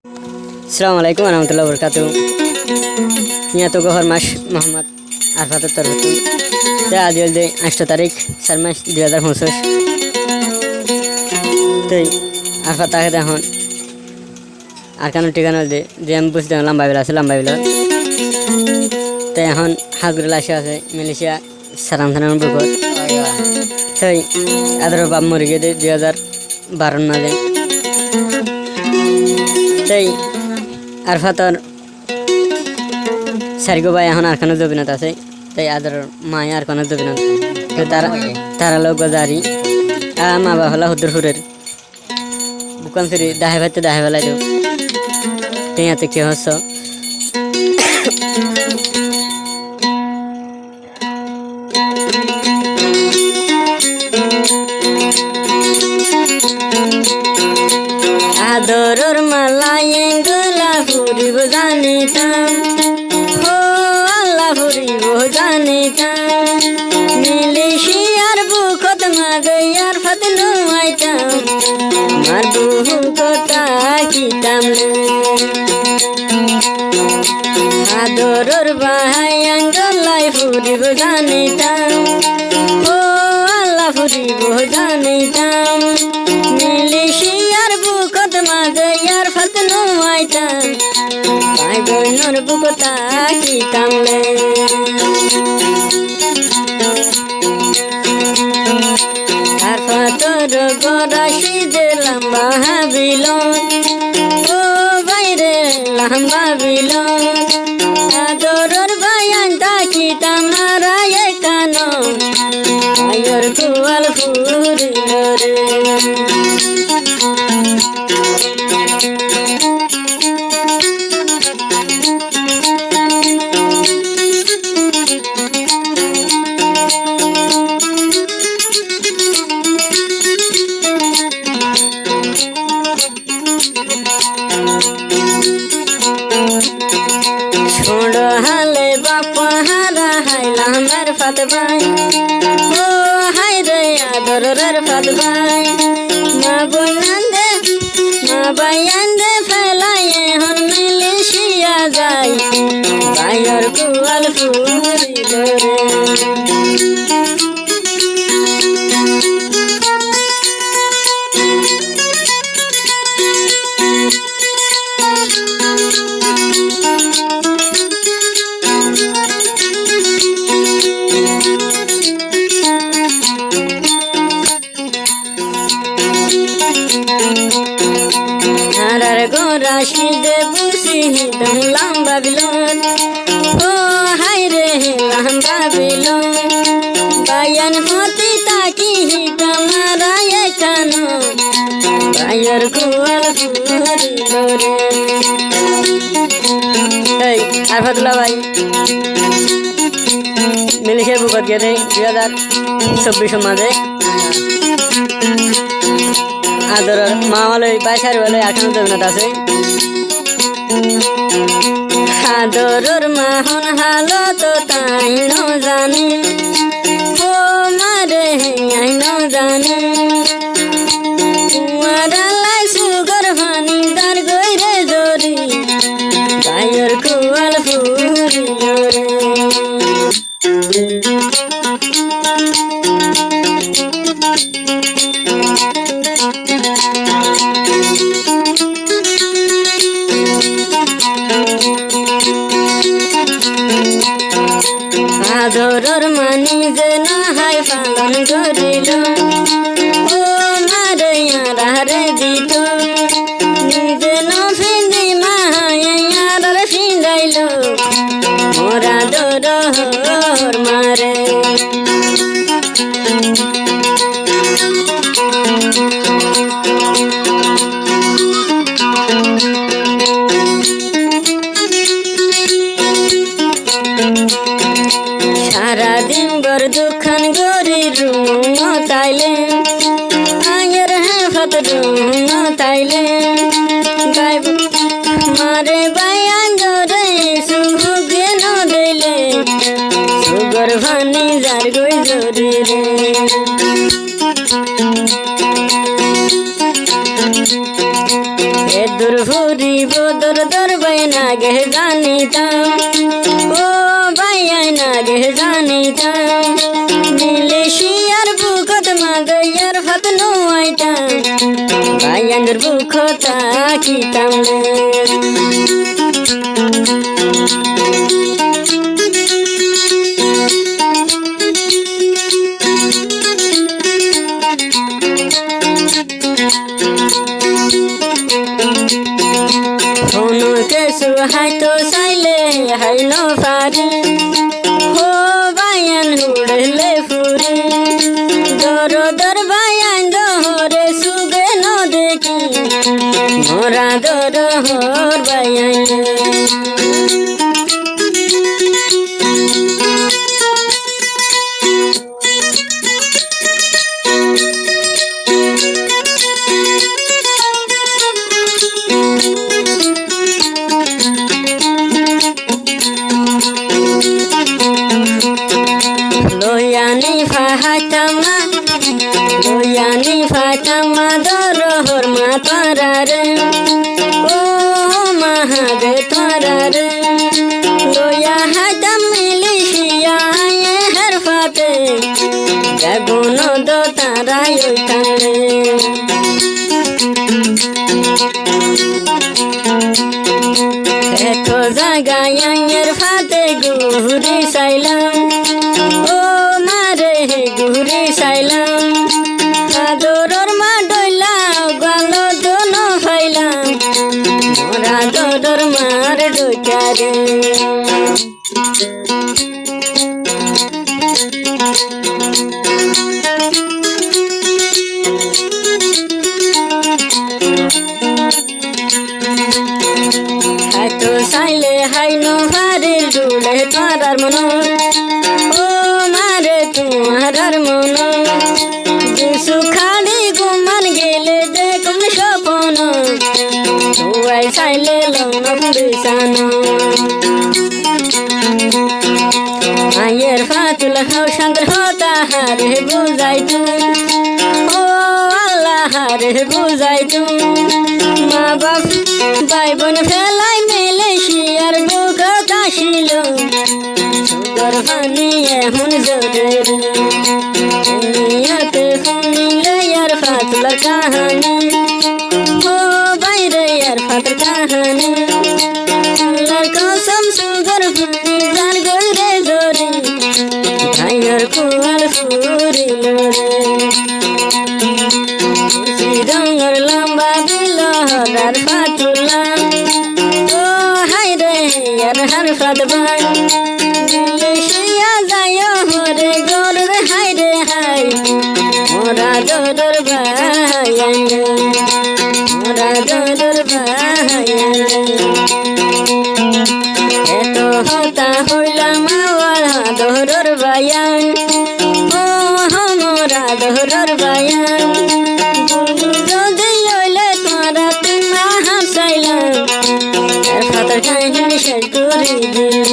Assalamualaikum warahmatullahi wabarakatuh. Nya to gohar mas Muhammad Arfat Tarbutu. Ya adil de 8 tarik sarmas 2025. Tei Arfat আগে এখন আরকানো ঠিকানা যে আমি বুঝতে লম্বা বেলা আছে লম্বা বেলা তাই এখন হাজগুড়ি আসে আছে মালয়েশিয়া সারাম থানার বুকত তাই আদর বাপ মরে গিয়ে 2012 না যায় তাই আরফাতর সারিগো ভাই এখন আরকানো জবিনত আছে তাই আদর মায় আরকানো জবিনত তারা লোক গজারি মা বাবা হলা হুদুরপুরের বুকান ফিরি দাহে ভাইতে দাহে বেলায় দেব টেঁয়াতে কি হচ্ছ আদরর মালাই গোলা ফুরিব জানিতাম ও আল্লাহ ফুরিব জানিতাম মিলিশিয়ার বুকত মাগয়ার ফাতনু আইতাম মার বুহু কথা কিতাম আদরর ভাই আঙ্গলাই ফুরিব জানিতাম ও আল্লাহ ফুরিব জানিতাম মিলিশিয়ার বুকত মাগয়ার ফাতনু আইতাম ভাই বোনর বুকতা কিতাম আরফাতর গরাশি দে লম্বা বিল ও বাইরে লম্বা বিল আদরর ভাইয়ান তাকিতাম নারায় কানো আয়র কুয়াল ফুরিল রে छोड़ो हाले बापा हारा हाइलाम अरफात भाई ओ हाय रे आदर अरफात भाई मा बयान्दे फैलाए हन मिलिशिया जाई भाइयर कुआल फूरी रे হারার গোরাশি দে বুসি হিদম লম্বা বিলন ও হাই রে লম্বা বিলন বায়ান হতি তাকি হিদম রায় কানো বায়ার কুয়াল ফুরিল রে এই আরফাতুল্লাহ ভাই মিলিশিয়া বুকত গিয়ে 2024 মাঝে আদরর মা হলে বাইশার বলে এখনো জমিনত আছে আদরর মা হন হালো তো তাই ন জানি ও মারে আই ন জানি কুয়ারালাই সুগর ভানি দার গইরে জরি গায়র কুয়াল ফুরিল রে আদরর মান গো দর দর ভাই না গে জানিতাম ও ভাই না গে জানিতাম মিলেশিয়ার বুকত মাগয়ার ভাত নোয়াইতাম ভাই আঙ্গুর বুকত কিতাম के सुहाय तो साइले हाय नो फारी हो बायन उड़ले फुरी दर दर बायन दोहरे सुगे न देखी मोरा दर होर Bayern Loyani Fatama Dorohor Matarare Oh Mahade Tarare Loya Hadam Milishia Her Fate Jaguno Do Tarayotane Eto Zagayan Yer Fate Guri Sailam Oh Mare Guri Sailam Adoror ma doila galo dono faila mora dodor mar dochare hato saile hai no hare dule tarar mono o mare tumarar mono सुखाड़ी गुमन गेले देखम सपन हुआई साइले लंगम बिसानो आयर फातुल how Shankar होता हारे बुझाई तू ओ अल्लाह हारे बुझाई तू माँ बाप भाई बन फेलाई मिले शियार बुक काशिलो सुगर फानी एहुन जोरेर नियत फातुल कहानी हो बैरे यार फातुल कहानी लड़का सम सुगर फुरी जान गोरे जोरी भाइयर कुआल फुरी लोरे सिरंगर लंबा बिलहर फातुला ओ हाय रे यार हर फातबाई मिलेशिया जायो होरे गोर हाय रे हाय मोरा दर भायन मोरा दर भायन एतो होता होला मावला दर भायन ओ हमरा दर भायन जदि लइले तोरा तुमा हंसाइला फातर काइन शेर करी दिल